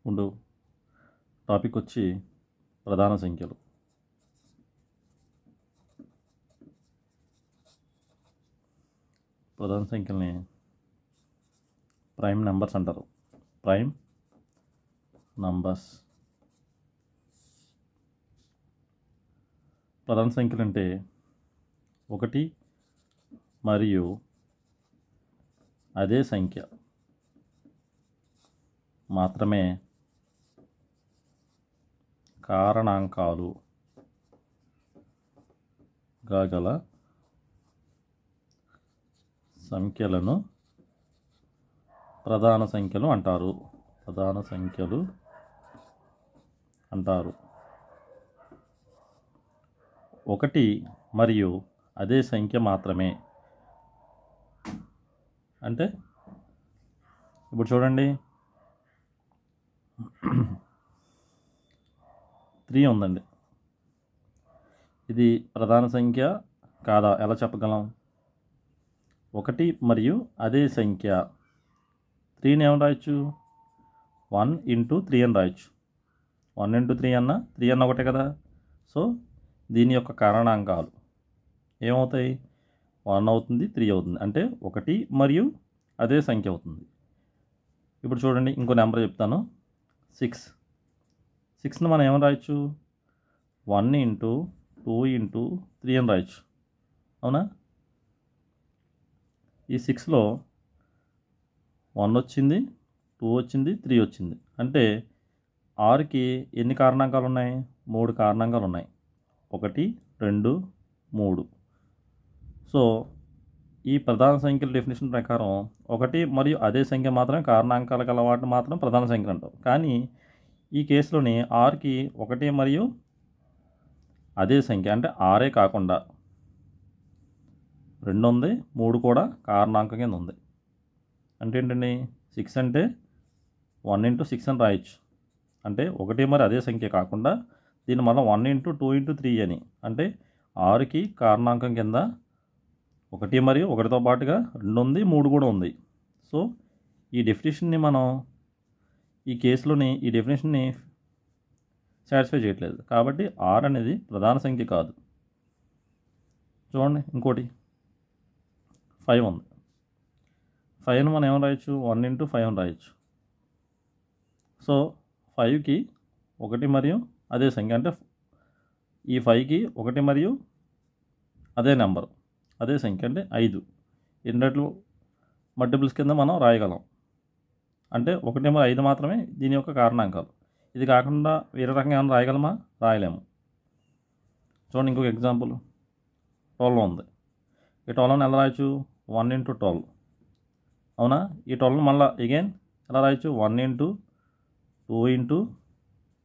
ఉండు. టాపిక్ వచ్చి ప్రధాన సంఖ్యలు. ప్రధాన సంఖ్యల్ని ప్రైమ్ నెంబర్స్ అంటారు. Prime numbers. ప్రధాన సంఖ్యలు అంటే ఒకటి మరియు అదే సంఖ్య మాత్రమే కారణాంకాలుగా గల సంఖ్యలను ప్రధాన సంఖ్యలు అంటారు. ప్రధాన సంఖ్యలు అంటారు. ఒకటి మరియు అదే సంఖ్య మాత్రమే అంటే ఇప్పుడు చూడండి, 3 ఉందండి. ఇది ప్రధాన సంఖ్య కాదా ఎలా చెప్పగలం? ఒకటి మరియు అదే సంఖ్య. 3ని ఏమని రాయొచ్చు? 1 × 3 అని రాయొచ్చు. 1 × 3 అన్న 3 అన్న ఒకటే కదా. సో దీని యొక్క కారణాంకాలు ఏమవుతాయి? 1 అవుతుంది, 3 అవుతుంది. అంటే ఒకటి మరియు అదే సంఖ్య అవుతుంది. ఇప్పుడు చూడండి, ఇంకో నెంబర్ చెప్తాను. 6ని మనం ఏమని రాయొచ్చు? 1 × 2 × 3 అని రాయొచ్చు. అవునా? ఈ 6లో 1 వచ్చింది, 2 వచ్చింది, 3 వచ్చింది. అంటే 6కి ఎన్ని కారణాంకాలు ఉన్నాయి? 3 కారణాంకాలు ఉన్నాయి. 1, 2, 3. సో ఈ ప్రధాన సంఖ్యల డెఫినేషన్ ప్రకారం ఒకటి మరియు అదే సంఖ్య మాత్రమే కారణాంకాలు గల వాటిని మాత్రం ప్రధాన సంఖ్యలు అంటాం. కానీ ఈ కేసులోని 6కి 1 మరియు అదే సంఖ్య అంటే 6 కాకుండా 2 ఉంది, 3 కూడా కారణాంకం కింద ఉంది. అంటే ఏంటండి? 6 అంటే 1 × 6 అని రాయొచ్చు. అంటే 1 మరి అదే సంఖ్య కాకుండా దీన్ని మళ్ళీ 1 × 2 × 3 అని. అంటే 6కి కారణాంకం కింద 1 మరియు 1తో పాటుగా 2 ఉంది, 3 కూడా ఉంది. సో ఈ డెఫినేషన్ని మనం ఈ కేసులోని ఈ డెఫినేషన్ని సాటిస్ఫై చేయట్లేదు. కాబట్టి 6 అనేది ప్రధాన సంఖ్య కాదు. చూడండి, ఇంకోటి 5 ఉంది. 5ని మనం ఏమని రాయొచ్చు? 1 × 5 అని రాయొచ్చు. సో 5కి 1 మరియు అదే సంఖ్య అంటే ఈ 5కి 1 మరియు అదే నెంబర్ అదే సంఖ్య అంటే 5 ఎన్నట్లు మల్టిపుల్స్ కింద మనం రాయగలం. అంటే 1 మరియు 5 మాత్రమే దీని యొక్క కారణాంకాలు. ఇది కాకుండా వేరే రకంగా ఏమైనా రాయగలమా? రాయలేము. చూడండి, ఇంకొక ఎగ్జాంపుల్ 12 ఉంది. ఈ 12ని ఎలా రాయొచ్చు? 1 × 12. అవునా? ఈ 12ని మళ్ళీ అగైన్ ఎలా రాయొచ్చు? 1 × 2 ×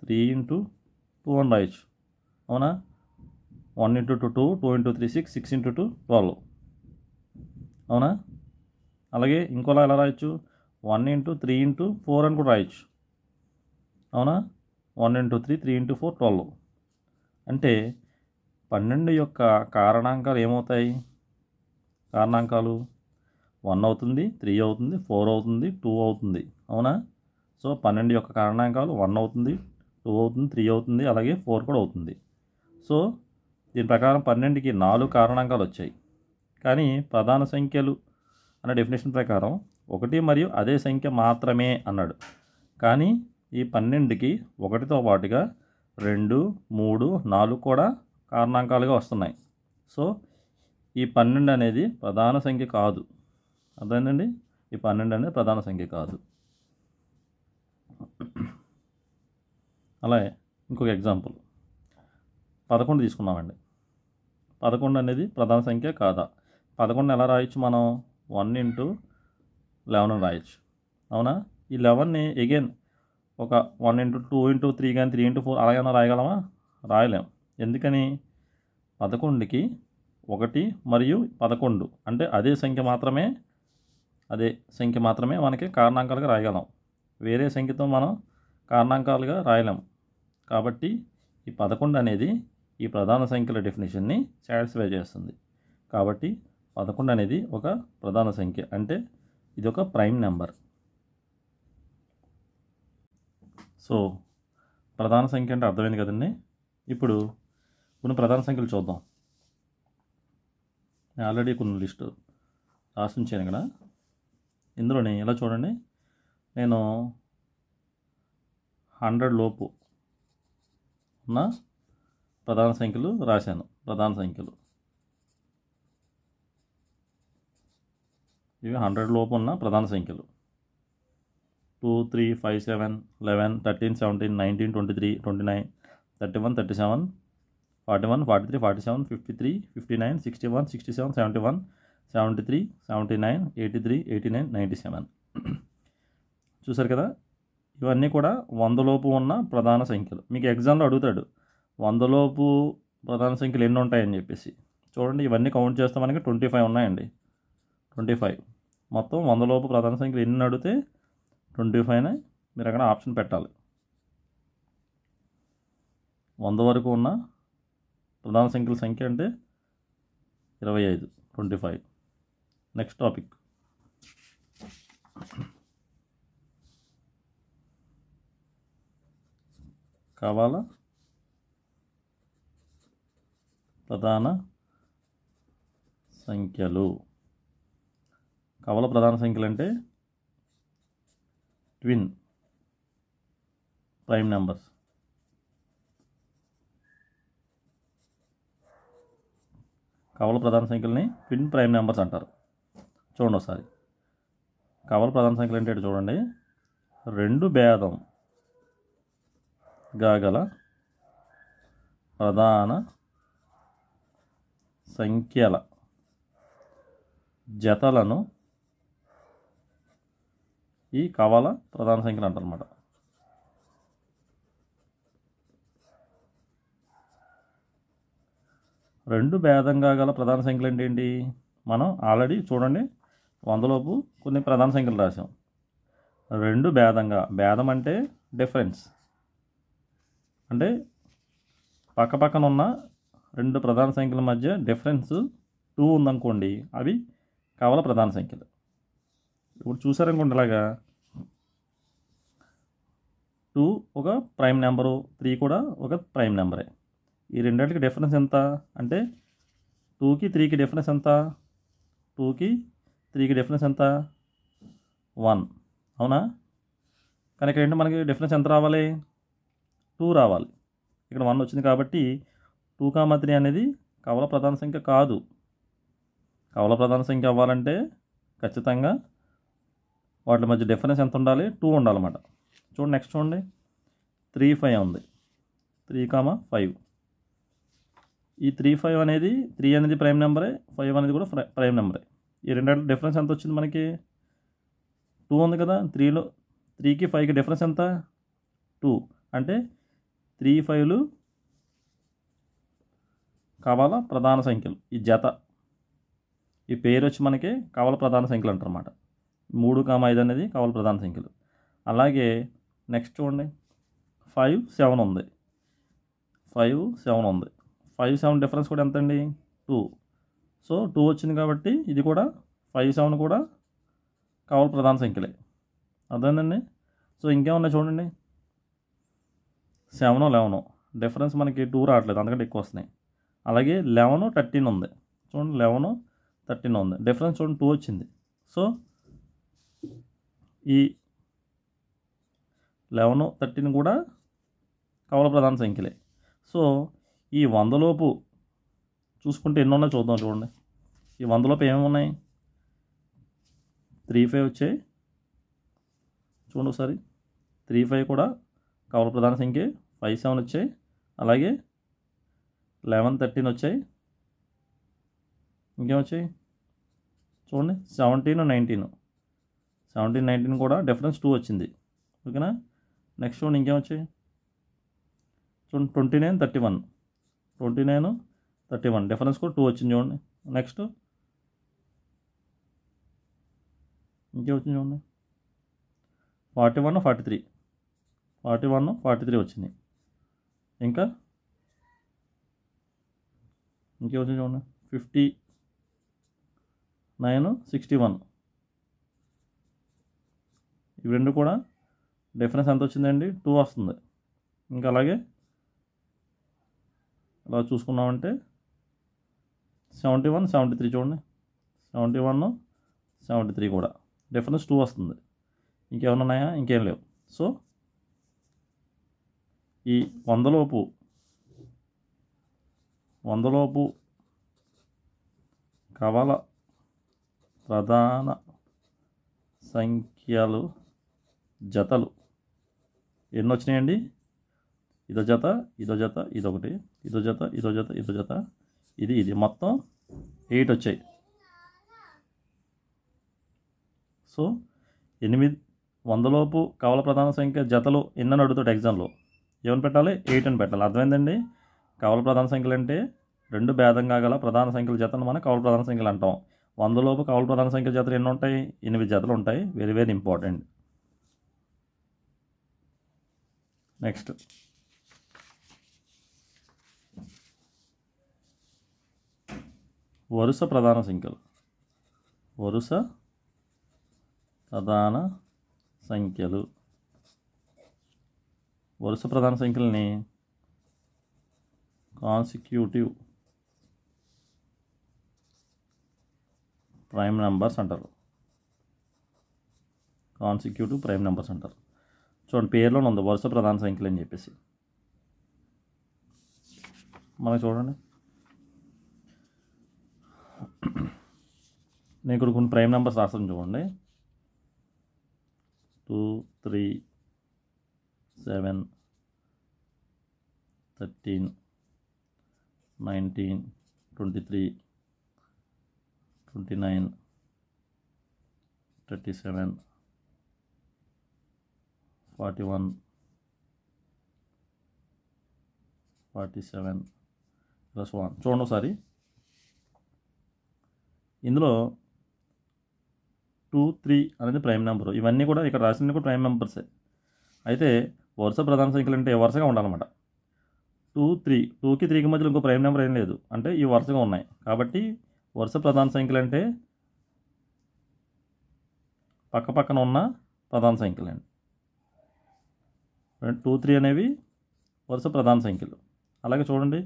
3 × 2 అని రాయొచ్చు. అవునా? 1 × 2 2, 2 × 3 6, 6 × 2 12. అవునా? అలాగే ఇంకోలా ఎలా రాయొచ్చు? 1 × 3 × 4 అని కూడా రాయొచ్చు. అవునా? 1 × 3, 3 × 4 12. అంటే 12 యొక్క కారణాంకాలు ఏమవుతాయి? కారణాంకాలు 1 అవుతుంది, 3 అవుతుంది, 4 అవుతుంది, 2 అవుతుంది. అవునా? సో 12 యొక్క కారణాంకాలు 1 అవుతుంది, 2 అవుతుంది, 3 అవుతుంది, అలాగే 4 కూడా అవుతుంది. సో దీని ప్రకారం 12కి 4 కారణాంకాలు వచ్చాయి. కానీ ప్రధాన సంఖ్యలు అనే డెఫినేషన్ ప్రకారం 1 మరియు అదే సంఖ్య మాత్రమే అన్నాడు. కానీ ఈ 12కి 1తో పాటుగా 2, 3, 4 కూడా కారణాంకాలుగా వస్తున్నాయి. సో ఈ 12 అనేది ప్రధాన సంఖ్య కాదు. అర్థమైందండి? ఈ 12 అనేది ప్రధాన సంఖ్య కాదు. అలాగే ఇంకొక ఎగ్జాంపుల్ 11 తీసుకున్నామండి. 11 అనేది ప్రధాన సంఖ్య కాదా? 11 ఎలా రాయొచ్చు మనం? 1 × 11 అని రాయొచ్చు. అవునా? ఈ 11ని అగైన్ ఒక 1 × 2 × 3 కానీ 3 × 4 అలాగైనా రాయగలమా? రాయలేం. ఎందుకని? 11కి 1 మరియు 11 అంటే అదే సంఖ్య మాత్రమే మనకి కారణాంకాలుగా రాయగలం. వేరే సంఖ్యతో మనం కారణాంకాలుగా రాయలేం. కాబట్టి ఈ 11 అనేది ఈ ప్రధాన సంఖ్యల డెఫినేషన్ని సాటిస్ఫై చేస్తుంది. కాబట్టి 11 అనేది ఒక ప్రధాన సంఖ్య. అంటే ఇది ఒక ప్రైమ్ నెంబర్. సో ప్రధాన సంఖ్య అంటే అర్థమైంది కదండి. ఇప్పుడు కొన్ని ప్రధాన సంఖ్యలు చూద్దాం. నేను ఆల్రెడీ కొన్ని లిస్టు రాసి ఉంచాను ఇక్కడ. ఇందులోని ఇలా చూడండి, నేను 100 లోపు ఉన్న ప్రధాన సంఖ్యలు రాశాను. ప్రధాన సంఖ్యలు ఇవి 100 లోపు ఉన్న ప్రధాన సంఖ్యలు 2, 3, 5, 7, 11, 13, 17, 19, 23, 29, 31, 37, 41, 43, 47, 53, 59, 61, 67, 71, 73, 79, 83, 89, 97. చూసారు కదా, ఇవన్నీ కూడా 100 లోపు ఉన్న ప్రధాన సంఖ్యలు. మీకు ఎగ్జామ్లో అడుగుతాడు 100 లోపు ప్రధాన సంఖ్యలు ఎన్ని ఉంటాయని చెప్పేసి. చూడండి, ఇవన్నీ కౌంట్ చేస్తే మనకి 25 ఉన్నాయండి. 25 మొత్తం 100 లోపు ప్రధాన సంఖ్యలు ఎన్ని అడిగితే 25నే మీరు అక్కడ ఆప్షన్ పెట్టాలి. 100 వరకు ఉన్న ప్రధాన సంఖ్యల సంఖ్య అంటే 25, 25. Next topic. కావాలా ప్రధాన సంఖ్యలు. కవల ప్రధాన సంఖ్యలు అంటే ట్విన్ ప్రైమ్ నెంబర్స్. కవల ప్రధాన సంఖ్యలని ట్విన్ ప్రైమ్ నెంబర్స్ అంటారు. చూడండి ఒకసారి, కవల ప్రధాన సంఖ్యలు అంటే చూడండి, 2 భేదంగా గల ప్రధాన సంఖ్యల జతలను ఈ కవల ప్రధాన సంఖ్యలు అంటారన్నమాట. రెండు భేదంగా గల ప్రధాన సంఖ్యలు అంటే ఏంటి? మనం ఆల్రెడీ చూడండి 100 లోపు కొన్ని ప్రధాన సంఖ్యలు రాసాం. రెండు భేదంగా, భేదం అంటే డిఫరెన్స్, అంటే పక్కపక్కన ఉన్న రెండు ప్రధాన సంఖ్యల మధ్య డిఫరెన్స్ 2 ఉందనుకోండి, అవి కవల ప్రధాన సంఖ్యలు. ఇప్పుడు చూసారనుకోండి, ఇలాగా 2 ఒక ప్రైమ్ నెంబరు, 3 కూడా ఒక ప్రైమ్ నెంబరే. ఈ రెండింటికి డిఫరెన్స్ ఎంత అంటే 2కి 3కి డిఫరెన్స్ ఎంత? 2కి 3కి డిఫరెన్స్ ఎంత? 1. అవునా? కానీ ఇక్కడ ఏంటి, మనకి డిఫరెన్స్ ఎంత రావాలి? 2 రావాలి. ఇక్కడ 1 వచ్చింది కాబట్టి 2, 3 అనేది కవల ప్రధాన సంఖ్య కాదు. కవల ప్రధాన సంఖ్య అవ్వాలంటే ఖచ్చితంగా వాటి మధ్య డిఫరెన్స్ ఎంత ఉండాలి? 2 ఉండాలన్నమాట. చూడండి, నెక్స్ట్ చూడండి, 3, 5 ఉంది. 3, 5. ఈ 3, 5 అనేది 3 అనేది ప్రైమ్ నెంబరే, 5 అనేది కూడా ప్రైమ్ నెంబరే. ఈ రెండింటి డిఫరెన్స్ ఎంత వచ్చింది మనకి? 2 ఉంది కదా. 3కి 5కి డిఫరెన్స్ ఎంత? 2. అంటే 3, 5లు కవల ప్రధాన సంఖ్యలు. ఈ జత, ఈ పేరు వచ్చి మనకి కవల ప్రధాన సంఖ్యలు అంటారన్నమాట. 3, 5 అనేది కవల ప్రధాన సంఖ్యలు. అలాగే నెక్స్ట్ చూడండి, 5, 7 ఉంది. 5, 7 ఉంది. 5, 7 డిఫరెన్స్ కూడా ఎంత అండి? 2. సో 2 వచ్చింది కాబట్టి ఇది కూడా 5, 7 కూడా కవల ప్రధాన సంఖ్యలే. అర్థమైందండి? సో ఇంకేమన్నా చూడండి, 7, 11 డిఫరెన్స్ మనకి 2 రావట్లేదు, అందుకంటే ఎక్కువ వస్తున్నాయి. అలాగే 11, 13 ఉంది. చూడండి, 11, 13 ఉంది. డిఫరెన్స్ చూడండి 2 వచ్చింది. సో ఈ 11, 13 కూడా కవల ప్రధాన సంఖ్యలే. సో ఈ 100 లోపు చూసుకుంటే ఎన్ని ఉన్నాయో చూద్దాం. చూడండి, ఈ 100 లోపు ఏమేమి ఉన్నాయి? 3, 5 వచ్చాయి. చూడండి ఒకసారి, 3, 5 కూడా కవల ప్రధాన సంఖ్య. 5, 7 వచ్చాయి. అలాగే 11, 13 వచ్చాయి. ఇంకేమొచ్చాయి చూడండి, 17, 19. 17, 19 కూడా డిఫరెన్స్ 2 వచ్చింది. ఓకేనా? నెక్స్ట్ చూడండి, ఇంకేమొచ్చాయి చూడండి, 29, 31. 29, 31 డిఫరెన్స్ కూడా 2 వచ్చింది. చూడండి, నెక్స్ట్ ఇంకేమొచ్చింది చూడండి, 41, 43. 41, 43 వచ్చింది. ఇంకా ఇంకేమొచ్చింది చూడండి, 59, 61. ఇవి రెండు కూడా డిఫరెన్స్ ఎంత వచ్చిందండి? 2 వస్తుంది. ఇంకా అలాగే అలా చూసుకున్నామంటే 71, 73 చూడండి, 71, 73 కూడా డిఫరెన్స్ 2 వస్తుంది. ఇంకేమైనా ఉన్నాయా? ఇంకేం లేవు. సో ఈ 100 లోపు కవల ప్రధాన సంఖ్యలు జతలు ఎన్ని వచ్చినాయండి? ఇదో జత, ఇదో జత, ఇదొకటి, ఇదో జత, ఇదో జత, ఇదో జత, ఇది మొత్తం 8 వచ్చాయి. సో 100 లోపు కవల ప్రధాన సంఖ్య జతలు ఎన్నని అడుగుతాడు ఎగ్జామ్లో. ఏమని పెట్టాలి? 8 అని పెట్టాలి. అర్థమైందండి? కవల ప్రధాన సంఖ్యలు అంటే 2 భేదంగా గల ప్రధాన సంఖ్యల జతను మనం కవల ప్రధాన సంఖ్యలు అంటాం. 100 లోపు కవల ప్రధాన సంఖ్యల జతలు ఎన్ని ఉంటాయి? 8 జతలు ఉంటాయి. Very very important. నెక్స్ట్ వరుస ప్రధాన సంఖ్యలు. వరుస ప్రధాన సంఖ్యలు. వరుస ప్రధాన సంఖ్యలని కాన్సిక్యూటివ్ ప్రైమ్ నెంబర్స్ అంటారు. కాన్సిక్యూటివ్ ప్రైమ్ నెంబర్స్ అంటారు. చూడండి, పేర్లోనే ఉంది వరుస ప్రధాన సంఖ్యలు అని చెప్పేసి. మనకి చూడండి, నేను ఇక్కడ కొన్ని ప్రైమ్ నెంబర్స్ రాస్తాను చూడండి. 2, 3, 7, 13, 19, 23, 29, 37, 41, 47 ప్లస్ 1. చూడండి ఒకసారి, ఇందులో 2, 3 అనేది ప్రైమ్ నెంబరు. ఇవన్నీ కూడా ఇక్కడ రాసినవి కూడా ప్రైమ్ నెంబర్సే. అయితే వరుస ప్రధాన సంఖ్యలు అంటే వరుసగా ఉండాలన్నమాట. 2, 3, 2కి 3కి మధ్యలో ఇంకో ప్రైమ్ నెంబర్ ఏం లేదు, అంటే ఇవి వరుసగా ఉన్నాయి. కాబట్టి వరుస ప్రధాన సంఖ్యలు అంటే పక్క పక్కన ఉన్న ప్రధాన సంఖ్యలు అండి. 2, 3 అనేవి వరుస ప్రధాన సంఖ్యలు. అలాగే చూడండి,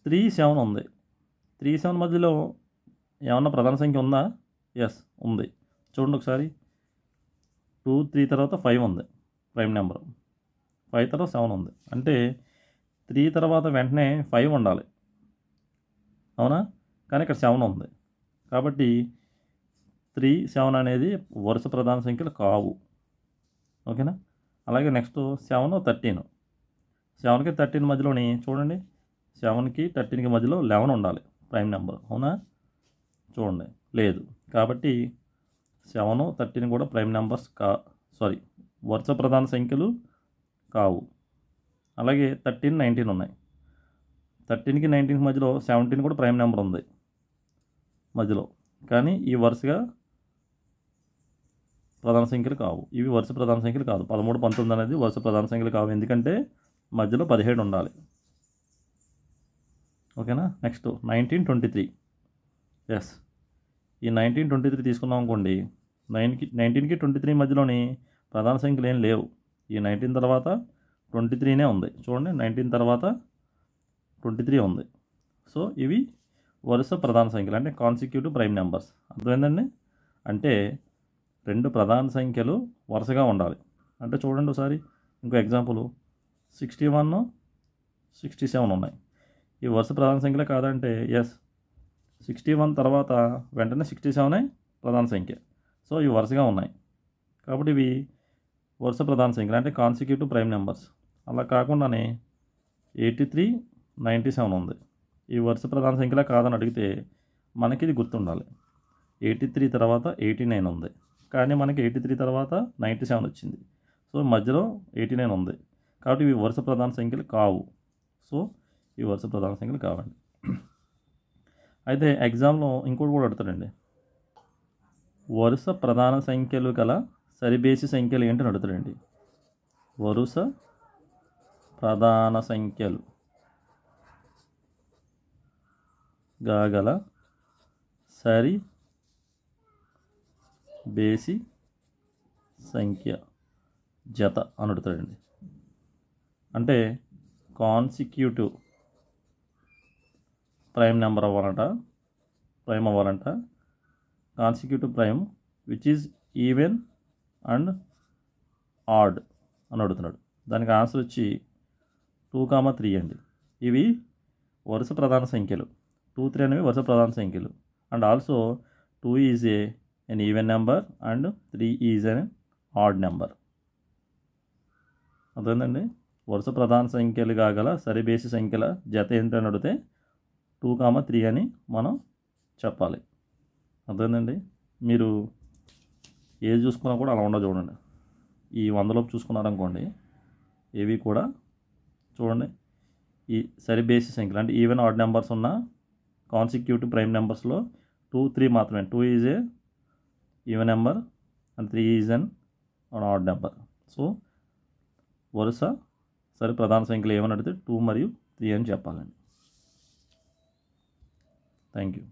3, 7 ఉంది. 3, 7 మధ్యలో ఏమన్నా ప్రధాన సంఖ్య ఉందా? ఎస్, ఉంది. చూడండి ఒకసారి, 2, 3 తర్వాత 5 ఉంది ప్రైమ్ నెంబర్, 5 తర్వాత 7 ఉంది. అంటే 3 తర్వాత వెంటనే 5 ఉండాలి, అవునా? కానీ ఇక్కడ 7 ఉంది. కాబట్టి 3, 7 అనేది వరుస ప్రధాన సంఖ్యలు కావు. ఓకేనా? అలాగే నెక్స్ట్ 7, 13. 7కి 13 మధ్యలోని చూడండి, 7కి 13కి మధ్యలో 11 ఉండాలి ప్రైమ్ నెంబర్, అవునా? చూడండి, లేదు. కాబట్టి 7, 13 కూడా ప్రైమ్ నెంబర్స్ వరుస ప్రధాన సంఖ్యలు కావు. అలాగే 13, 19 ఉన్నాయి. 13కి 19కి మధ్యలో 17 కూడా ప్రైమ్ నెంబర్ ఉంది మధ్యలో, కానీ ఈ వరుసగా ప్రధాన సంఖ్యలు కావు. ఇవి వరుస ప్రధాన సంఖ్యలు కాదు. 13, 19 అనేది వరుస ప్రధాన సంఖ్యలు కావు, ఎందుకంటే మధ్యలో 17 ఉండాలి. ఓకేనా? నెక్స్ట్ 19, 23. ఎస్, ఈ 19, 23 తీసుకున్నాం అనుకోండి. 19కి 23 మధ్యలోని ప్రధాన సంఖ్యలు ఏం లేవు. ఈ 19 తర్వాత 23నే ఉంది. చూడండి, 19 తర్వాత 23 ఉంది. సో ఇవి వరుస ప్రధాన సంఖ్యలు, అంటే కాన్సిక్యూటివ్ ప్రైమ్ నెంబర్స్. అర్థమైందండి? అంటే 2 ప్రధాన సంఖ్యలు వరుసగా ఉండాలి. అంటే చూడండి ఒకసారి ఇంకో ఎగ్జాంపుల్, 61, 67 ఉన్నాయి. ఈ వరుస ప్రధాన సంఖ్యలే కాదంటే ఎస్, 61 తర్వాత వెంటనే 67 ప్రధాన సంఖ్య. సో ఇవి వరుసగా ఉన్నాయి, కాబట్టి ఇవి వరుస ప్రధాన సంఖ్యలు, అంటే కాన్సిక్యూటివ్ ప్రైమ్ నెంబర్స్. అలా కాకుండానే 83, 97 ఉంది. ఈ వరుస ప్రధాన సంఖ్యలే కాదని అడిగితే మనకి ఇది గుర్తుండాలి. 83 తర్వాత 89 ఉంది, కానీ మనకి 83 తర్వాత 97 వచ్చింది. సో మధ్యలో 89 ఉంది, కాబట్టి ఇవి వరుస ప్రధాన సంఖ్యలు కావు. సో ఈ వరుస ప్రధాన సంఖ్యలు కావండి. అయితే ఎగ్జామ్లో ఇంకోటి కూడా అడుగుతాడండి, వరుస ప్రధాన సంఖ్యలు గల సరిబేసి సంఖ్యలు ఏంటని అడుగుతాడండి. వరుస ప్రధాన సంఖ్యలు గల సరి బేసి సంఖ్య జత అని అడుగుతాడండి. అంటే కాన్సిక్యూటివ్ ప్రైమ్ నెంబర్ అవ్వాలంట consecutive prime which is even and odd అని అడుగుతున్నాడు. దానికి ఆన్సర్ వచ్చి 2, 3 అండి. ఇవి వరుస ప్రధాన సంఖ్యలు. 2, 3 అనేవి వరుస ప్రధాన సంఖ్యలు. And also 2 is an even number and 3 is an odd number. అర్థమైందండి. వరుస ప్రధాన సంఖ్యలు కాగల సరిబేసి సంఖ్యల జత ఏంటని అడిగితే 2, 3 అని మనం చెప్పాలి. అర్థమైందండి. మీరు ఏది చూసుకున్నా కూడా అలా ఉండదు. చూడండి, ఈ 100లోపు చూసుకున్నారనుకోండి, ఏవి కూడా చూడండి ఈ సరిబేసి సంఖ్యలు అంటే ఈవెన్ ఆడ్ నెంబర్స్ ఉన్న కాన్సిక్యూటివ్ ప్రైమ్ నెంబర్స్లో 2, 3 మాత్రమే. 2 is a even number and 3 is an odd number. So వరుస సరి ప్రధాన సంఖ్యలు ఏమని అడిగితే 2 మరియు 3 అని చెప్పాలండి. Thank you.